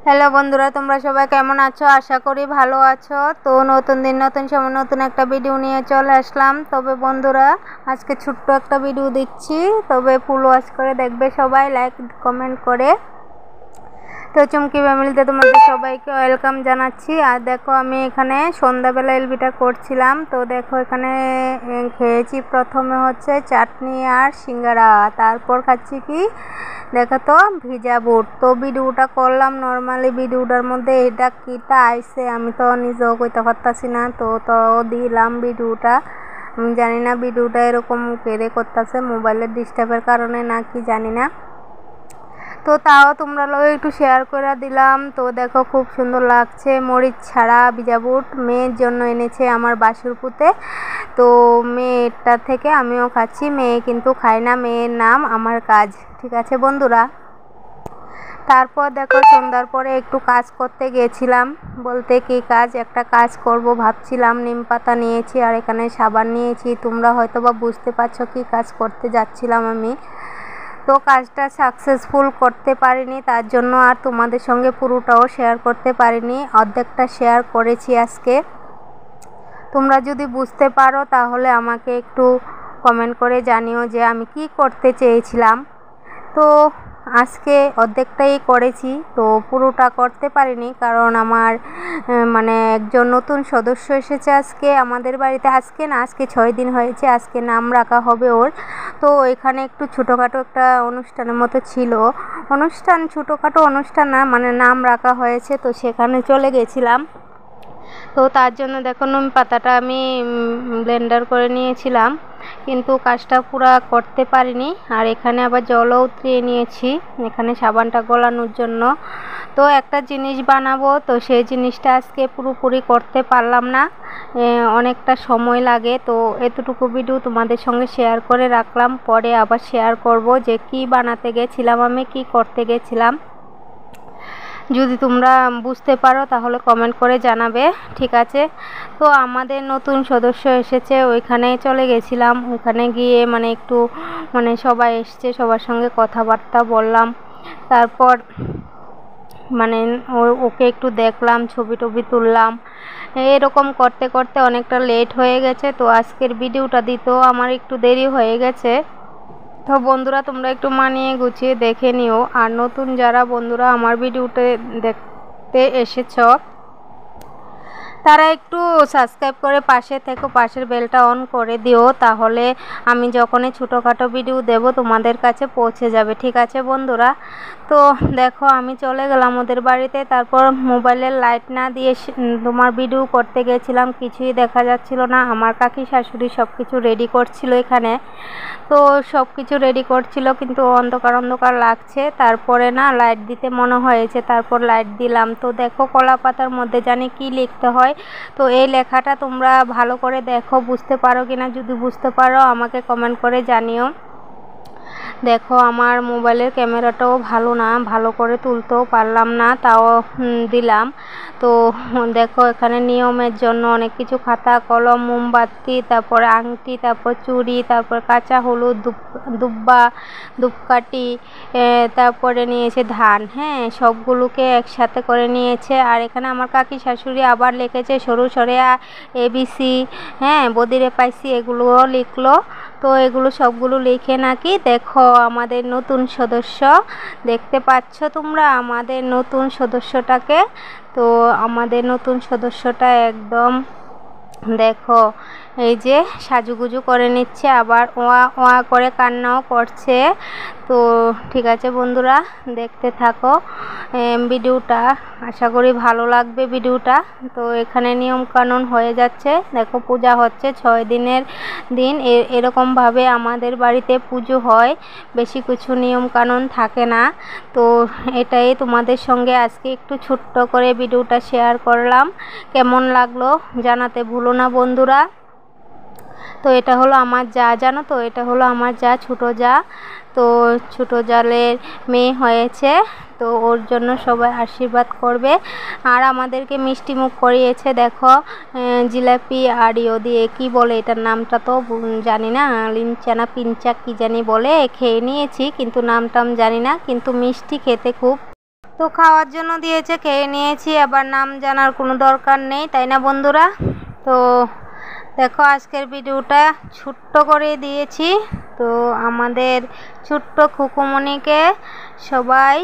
Hello বন্ধুরা, তোমরা সবাই কেমন আছো? আশা করি ভালো আছো। তো নতুন দিন নতুন সময় নতুন একটা ভিডিও নিয়ে চলে আসলাম। তবে বন্ধুরা, আজকে ছোট্ট একটা ভিডিও দিচ্ছি, তবে ফুল ওয়াচ করে দেখবে সবাই, লাইক কমেন্ট করে। তো চুমকি ফ্যামিলিতে তোমাদের সবাইকে ওয়েলকাম জানাচ্ছি। আর দেখো, আমি এখানে সন্ধ্যাবেলা এলবিটা করছিলাম। তো দেখো, এখানে খেয়েছি প্রথমে হচ্ছে চাটনি আর সিঙ্গারা, তারপর খাচ্ছি কি দেখো তো ভিজা বুট। তো ভিডিওটা করলাম নর্মালি, ভিডিওটার মধ্যে এটা কিটা আইসে আমি তো নিজেও কইতে পারতাছি না। তো দিলাম ভিডিওটা। আমি জানি না ভিডিওটা এরকম কেড়ে করতেছে, মোবাইলের ডিস্টার্বের কারণে নাকি জানি না। তো তাও তোমরা লোক একটু শেয়ার করে দিলাম। তো দেখো, খুব সুন্দর লাগছে। মরিচ ছাড়া ভিজা বুট মেয়ের জন্য এনেছে আমার বাসুরপুতে। তো মেয়েটা থেকে আমিও খাচ্ছি, মেয়ে কিন্তু খায় না। মেয়ের নাম আমার কাজ, ঠিক আছে বন্ধুরা। তারপর দেখো, সন্ধ্যার পরে একটু কাজ করতে গিয়েছিলাম। বলতে কি কাজ, একটা কাজ করব ভাবছিলাম। নিম পাতা নিয়েছি আর এখানে সাবান নিয়েছি। তোমরা হয়তো বা বুঝতে পারছো কি কাজ করতে যাচ্ছিলাম আমি। তো কাজটা সাকসেসফুল করতে পারিনি, তার জন্য আর তোমাদের সঙ্গে পুরোটাও শেয়ার করতে পারিনি, অর্ধেকটা শেয়ার করেছি আজকে। তোমরা যদি বুঝতে পারো তাহলে আমাকে একটু কমেন্ট করে জানিও যে আমি কি করতে চেয়েছিলাম। তো আজকে অর্ধেকটাই করেছি, তো পুরোটা করতে পারিনি, কারণ আমার মানে একজন নতুন সদস্য এসেছে আজকে আমাদের বাড়িতে। আজকে না, আজকে 6 দিন হয়েছে। আজকে নাম রাখা হবে ওর। তো এখানে একটু ছোটোখাটো একটা অনুষ্ঠানের মতো ছিল। ছোটোখাটো অনুষ্ঠান না, মানে নাম রাখা হয়েছে, তো সেখানে চলে গেছিলাম। তো তার জন্য দেখো, নিম পাতাটা আমি ব্লেন্ডার করে নিয়েছিলাম, কিন্তু কাজটা পুরা করতে পারিনি। আর এখানে আবার জলও উতরিয়ে নিয়েছি এখানে সাবানটা গলানোর জন্য। তো একটা জিনিস বানাবো, তো সেই জিনিসটা আজকে পুরোপুরি করতে পারলাম না, অনেকটা সময় লাগে। তো এতটুকু ভিডিও তোমাদের সঙ্গে শেয়ার করে রাখলাম, পরে আবার শেয়ার করব যে কি বানাতে গেছিলাম, আমি কি করতে গেছিলাম। যদি তোমরা বুঝতে পারো তাহলে কমেন্ট করে জানাবে, ঠিক আছে। তো আমাদের নতুন সদস্য এসেছে, ওইখানে চলে গেছিলাম। ওইখানে গিয়ে মানে একটু মানে সবাই এসছে, সবার সঙ্গে কথাবার্তা বললাম। তারপর মানে ওকে একটু দেখলাম, ছবি টবি তুললাম। এরকম করতে করতে অনেকটা লেট হয়ে গেছে। তো আজকের ভিডিওটা দিতেও আমার একটু দেরি হয়ে গেছে। তো বন্ধুরা, তোমরা একটু মানিয়ে গুছিয়ে দেখে নিও। আর নতুন যারা বন্ধুরা আমার ভিডিওতে দেখতে এসেছো, তারা একটু সাবস্ক্রাইব করে পাশে থেকো, পাশের বেলটা অন করে দিও, তাহলে আমি যখনই ছোটোখাটো ভিডিও দেব তোমাদের কাছে পৌঁছে যাবে, ঠিক আছে বন্ধুরা। তো দেখো, আমি চলে গেলাম ওদের বাড়িতে। তারপর মোবাইলের লাইট না দিয়ে তোমার ভিডিও করতে গেছিলাম, কিছুই দেখা যাচ্ছিল না। আমার কাকি শাশুড়ি সব কিছু রেডি করছিল এখানে। তো সব কিছু রেডি করছিল, কিন্তু অন্ধকার অন্ধকার লাগছে। তারপরে না লাইট দিতে মনে হয়েছে, তারপর লাইট দিলাম। তো দেখো, কলা পাতার মধ্যে জানি কি লিখতে হয়। তো এই লেখাটা তোমরা ভালো করে দেখো, বুঝতে পারো কিনা। যদি বুঝতে পারো আমাকে কমেন্ট করে জানিও। দেখো, আমার মোবাইলের ক্যামেরাটাও ভালো না, ভালো করে তুলতেও পারলাম না, তাও দিলাম। তো দেখো, এখানে নিয়মের জন্য অনেক কিছু, খাতা কলম, মোমবাতি, তারপরে আংটি, তারপর চুড়ি, তারপর কাঁচা হলুদ, দুব্বা, ধূপকাঠি, তারপরে নিয়েছে ধান, হ্যাঁ, সবগুলোকে একসাথে করে নিয়েছে। আর এখানে আমার কাকি শাশুড়ি আবার লিখেছে সরু সরেয়া ABC, হ্যাঁ, বদিরে পাইছি, এগুলোও লিখলো। তো এগুলো সবগুলো লিখে নাকি দেখো আমাদের নতুন সদস্য, দেখতে পাচ্ছ তোমরা আমাদের নতুন সদস্যটাকে। তো আমাদের নতুন সদস্যটা একদম দেখো এই যে সাজুগুজু করে নিচ্ছে, আবার ওয়া ওয়া করে কান্নাও করছে। তো ঠিক আছে বন্ধুরা, দেখতে থাকো ভিডিওটা, আশা করি ভালো লাগবে ভিডিওটা। তো এখানে নিয়ম কানুন হয়ে যাচ্ছে, দেখো পূজা হচ্ছে 6 দিনের দিন। এরকমভাবে আমাদের বাড়িতে পুজো হয়, বেশি কিছু নিয়ম কানুন থাকে না। তো এটাই তোমাদের সঙ্গে আজকে একটু ছোট্ট করে ভিডিওটা শেয়ার করলাম। কেমন লাগলো জানাতে ভুলো না বন্ধুরা। তো এটা হলো আমার যা, জানো তো, এটা হলো আমার যা, ছোটো যা। তো ছোটো জালের মেয়ে হয়েছে, তো ওর জন্য সবাই আশীর্বাদ করবে। আর আমাদেরকে মিষ্টি মুখ করিয়েছে, দেখো জিলাপি আর ইয়ে দিয়ে, কি বলে এটার নামটা তো জানি না, লিনচানা পিঞ্চা কি জানি বলে, খেয়ে নিয়েছি কিন্তু নাম টাম জানি না, কিন্তু মিষ্টি খেতে খুব। তো খাওয়ার জন্য দিয়েছে, খেয়ে নিয়েছি, আবার নাম জানার কোনো দরকার নেই, তাই না বন্ধুরা? তো দেখো আজকের ভিডিওটা ছোট্ট করে দিয়েছি। তো আমাদের ছোট্ট খুকুমণিকে সবাই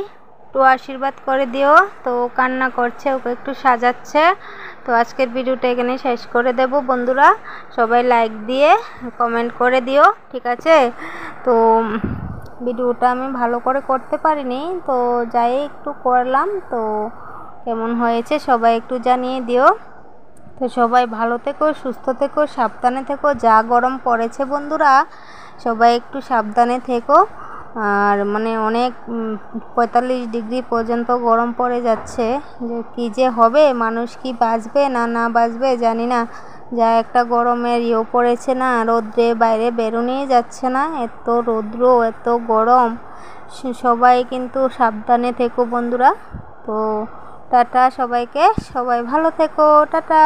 একটু আশীর্বাদ করে দিও। তো কান্না করছে, ওকে একটু সাজাচ্ছে। তো আজকের ভিডিওটা এখানে শেষ করে দেব বন্ধুরা। সবাই লাইক দিয়ে কমেন্ট করে দিও, ঠিক আছে? তো ভিডিওটা আমি ভালো করে করতে পারিনি, তো যাই একটু করলাম। তো কেমন হয়েছে সবাই একটু জানিয়ে দিও। তো সবাই ভালো থেকো, সুস্থ থেকো, সাবধানে থেকো। যা গরম পড়েছে বন্ধুরা, সবাই একটু সাবধানে থেকো। আর মানে অনেক 45 ডিগ্রি পর্যন্ত গরম পড়ে যাচ্ছে। যে কী যে হবে, মানুষ কি বাঁচবে না বাঁচবে জানি না। যা একটা গরমের পড়েছে না, রোদ্রে বাইরে বেরোনোই যাচ্ছে না, এত রৌদ্র এত গরম। সবাই কিন্তু সাবধানে থেকো বন্ধুরা। তো টাটা সবাইকে, সবাই ভালো থেকো, টাটা।